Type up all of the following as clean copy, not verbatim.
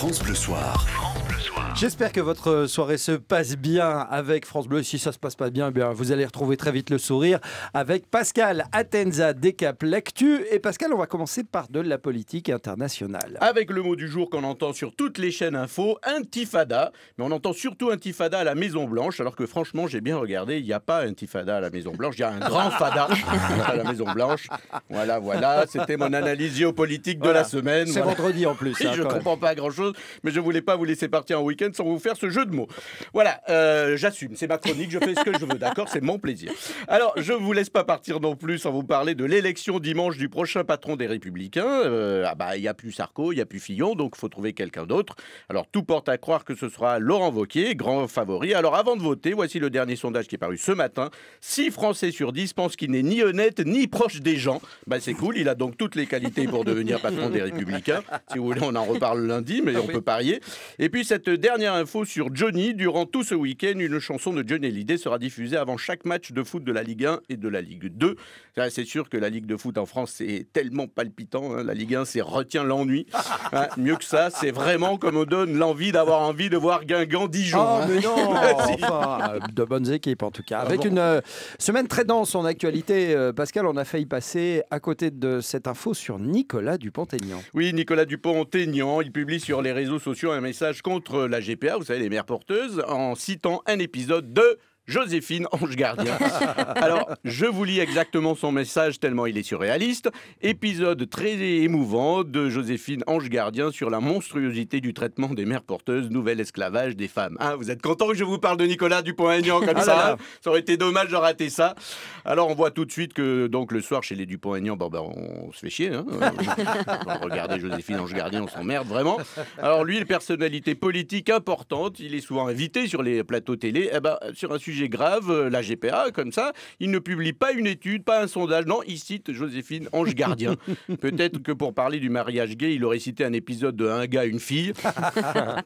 France Bleu Soir. J'espère que votre soirée se passe bien avec France Bleu. Si ça se passe pas bien, vous allez retrouver très vite le sourire avec Pascal Atenza Décap Lectu. Et Pascal, on va commencer par de la politique internationale. Avec le mot du jour qu'on entend sur toutes les chaînes info, intifada. Mais on entend surtout intifada à la Maison Blanche, alors que franchement, j'ai bien regardé, il n'y a pas intifada à la Maison Blanche, il y a un grand fada à la Maison Blanche. Voilà, c'était mon analyse géopolitique de la semaine. C'est vendredi en plus. Oui, je ne comprends pas grand-chose, mais je ne voulais pas vous laisser partir en week-end sans vous faire ce jeu de mots. Voilà, j'assume, c'est ma chronique, je fais ce que je veux, d'accord, c'est mon plaisir. Alors, je ne vous laisse pas partir non plus sans vous parler de l'élection dimanche du prochain patron des Républicains. Il n'y a plus Sarko, il n'y a plus Fillon, donc il faut trouver quelqu'un d'autre. Alors, tout porte à croire que ce sera Laurent Wauquiez, grand favori. Alors, avant de voter, voici le dernier sondage qui est paru ce matin. 6 Français sur 10 pensent qu'il n'est ni honnête, ni proche des gens. C'est cool, il a donc toutes les qualités pour devenir patron des Républicains. Si vous voulez, on en reparle lundi, mais on peut parier. Et puis, cette dernière info sur Johnny. Durant tout ce week-end, une chanson de Johnny Hallyday sera diffusée avant chaque match de foot de la Ligue 1 et de la Ligue 2. C'est sûr que la Ligue de foot en France, c'est tellement palpitant. La Ligue 1, c'est retient l'ennui. Mieux que ça, c'est vraiment comme on donne l'envie de voir Guingamp-Dijon. Oh, mais non enfin, de bonnes équipes en tout cas. Avec une semaine très dense en actualité, Pascal, on a failli passer à côté de cette info sur Nicolas Dupont-Aignan. Oui, Nicolas Dupont-Aignan, il publie sur les réseaux sociaux un message contre la GPA, vous savez, les mères porteuses, en citant un épisode de Joséphine Ange Gardien. Alors, je vous lis exactement son message tellement il est surréaliste. Épisode très émouvant de Joséphine Ange Gardien sur la monstruosité du traitement des mères porteuses, nouvel esclavage des femmes. Vous êtes content que je vous parle de Nicolas Dupont-Aignan comme ça? Ça aurait été dommage de rater ça. Alors, on voit tout de suite que donc le soir chez les Dupont-Aignan, on se fait chier. Regardez Joséphine Ange Gardien, on s'emmerde vraiment. Alors lui, une personnalité politique importante, il est souvent invité sur les plateaux télé. Sur un sujet grave, la GPA, comme ça, il ne publie pas une étude, pas un sondage, non, il cite Joséphine Ange Gardien. Peut-être que pour parler du mariage gay, il aurait cité un épisode de Un gars, une fille,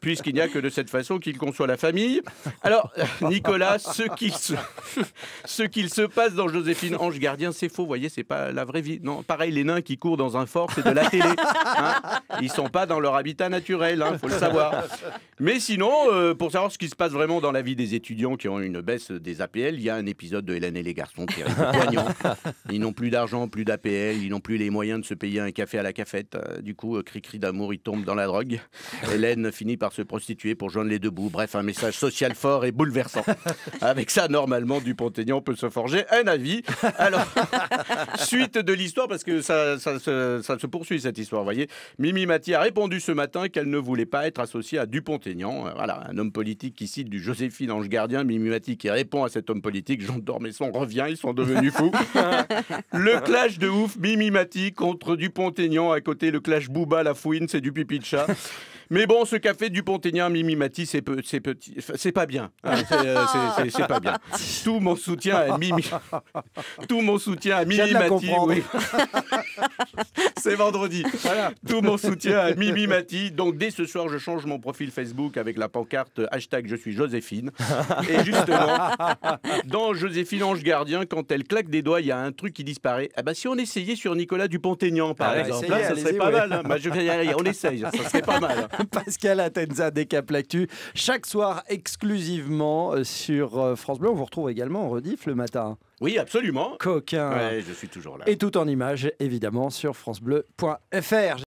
puisqu'il n'y a que de cette façon qu'il conçoit la famille. Alors, Nicolas, ce qu'il se passe dans Joséphine Ange Gardien, c'est faux, vous voyez, c'est pas la vraie vie. Non, pareil, les nains qui courent dans un fort, c'est de la télé. Ils sont pas dans leur habitat naturel, faut le savoir. Mais sinon, pour savoir ce qui se passe vraiment dans la vie des étudiants qui ont une baisse des APL, il y a un épisode de Hélène et les garçons qui est poignant. Ils n'ont plus d'argent, plus d'APL, ils n'ont plus les moyens de se payer un café à la cafette. Du coup, cri-cri d'amour, ils tombent dans la drogue. Hélène finit par se prostituer pour joindre les deux bouts. Bref, un message social fort et bouleversant. Avec ça, normalement, Dupont-Aignan peut se forger un avis. Alors, suite de l'histoire, parce que ça se poursuit cette histoire, vous voyez. Mimi Mati a répondu ce matin qu'elle ne voulait pas être associée à Dupont-Aignan. Voilà, un homme politique qui cite du Joséphine Ange Gardien, Mimi Mati qui répond à cet homme politique, Jean Dormesson revient, ils sont devenus fous. Le clash de ouf, Mimi Mati contre Dupont-Aignan, à côté le clash Booba, la fouine, c'est du pipi de chat. Mais bon, ce café Dupont-Aignan, Mimi Mati, c'est pas bien. C'est pas bien. Tout mon soutien à Mimi. Tout mon soutien à Mimi Mati. Oui. C'est vendredi. Voilà. Tout mon soutien à Mimi Mati. Donc dès ce soir, je change mon profil Facebook avec la pancarte hashtag je suis Joséphine. Et justement, dans Joséphine Ange Gardien, quand elle claque des doigts, il y a un truc qui disparaît. Si on essayait sur Nicolas Dupont-Aignan, par exemple, ça serait pas mal. On essaye, ça serait pas mal. Pascal Atenza Décap Lectu, chaque soir exclusivement sur France Bleu. On vous retrouve également en rediff le matin. Oui, absolument. Coquin. Ouais, je suis toujours là. Et tout en images, évidemment, sur francebleu.fr.